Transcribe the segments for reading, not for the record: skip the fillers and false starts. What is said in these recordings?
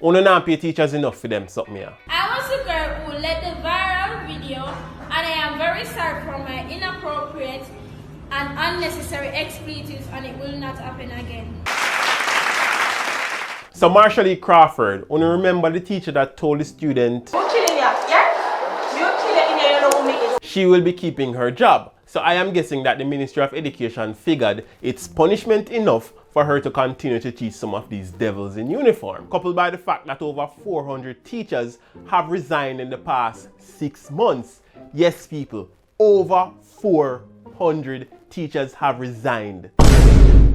Uno not pay teachers enough for them something here. I was the girl who led the viral video, and I am very sorry for my inappropriate and unnecessary expletives, and it will not happen again. So Marshall E. Crawford, uno remember the teacher that told the student she will be keeping her job. So I am guessing that the Ministry of Education figured it's punishment enough for her to continue to teach some of these devils in uniform. Coupled by the fact that over 400 teachers have resigned in the past 6 months. Yes, people, over 400 teachers have resigned.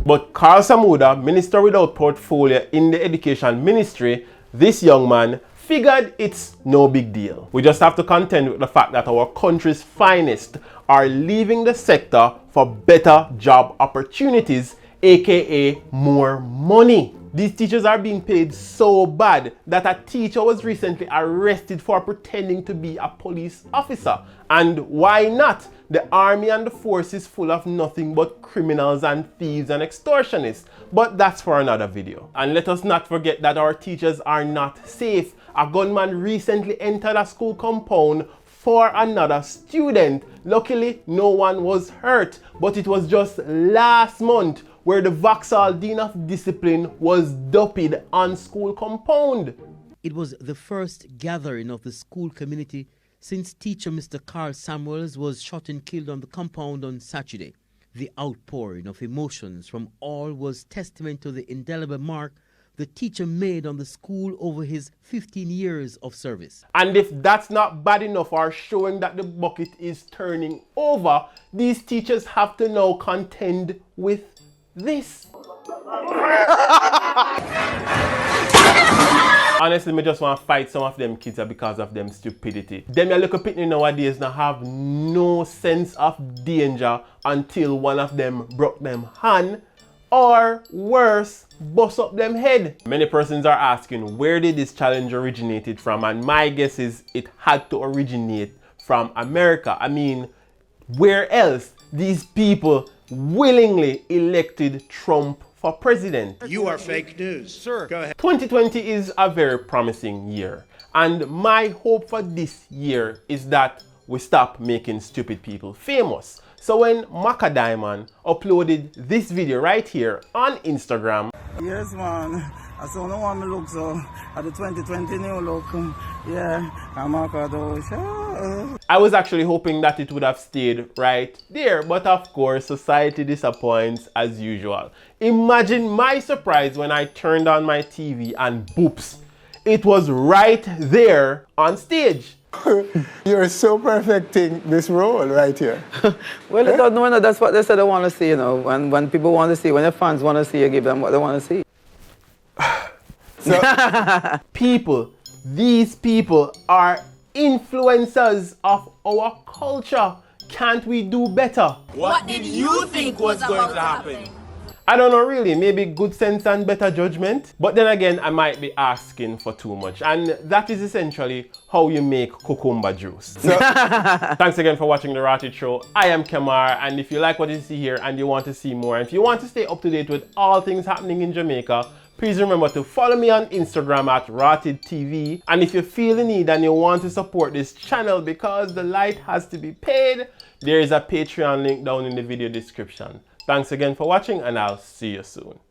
But Carl Samuda, minister without portfolio in the education ministry, this young man figured it's no big deal. We just have to contend with the fact that our country's finest are leaving the sector for better job opportunities, aka more money. These teachers are being paid so bad that a teacher was recently arrested for pretending to be a police officer. And why not? The army and the force is full of nothing but criminals and thieves and extortionists. But that's for another video. And let us not forget that our teachers are not safe. A gunman recently entered a school compound for another student. Luckily, no one was hurt, but it was just last month where the Vauxhall Dean of Discipline was duped on school compound. It was the first gathering of the school community since teacher Mr. Carl Samuels was shot and killed on the compound on Saturday. The outpouring of emotions from all was testament to the indelible mark the teacher made on the school over his 15 years of service. And if that's not bad enough or showing that the bucket is turning over, these teachers have to now contend with this. Honestly, me just want to fight some of them kids because of them stupidity. Them your little pitney nowadays now have no sense of danger until one of them broke them hand, or worse, bust up them head. Many persons are asking where did this challenge originated from, and my guess is it had to originate from America. I mean, where else? These people willingly elected Trump for president. You are fake news. Sir, go ahead. 2020 is a very promising year, and my hope for this year is that we stop making stupid people famous. So when Macka Diamond uploaded this video right here on Instagram, yes man, I saw no one look so at the 2020 new look. Yeah, I'm I was actually hoping that it would have stayed right there, but of course society disappoints as usual. Imagine my surprise when I turned on my TV and boops, it was right there on stage. You're so perfecting this role right here. Well, I don't know, that's what they said they want to see, you know. When people want to see, when their fans want to see, you give them what they want to see. So, people, these people are influencers of our culture. Can't we do better? What did you think was going to happen? I don't know really, maybe good sense and better judgment. But then again, I might be asking for too much. And that is essentially how you make cucumber juice. So, thanks again for watching The Rotted Show. I am Kamar, and if you like what you see here and you want to see more, and if you want to stay up to date with all things happening in Jamaica, please remember to follow me on Instagram at RottedTV. And if you feel the need and you want to support this channel because the light has to be paid, there is a Patreon link down in the video description. Thanks again for watching, and I'll see you soon.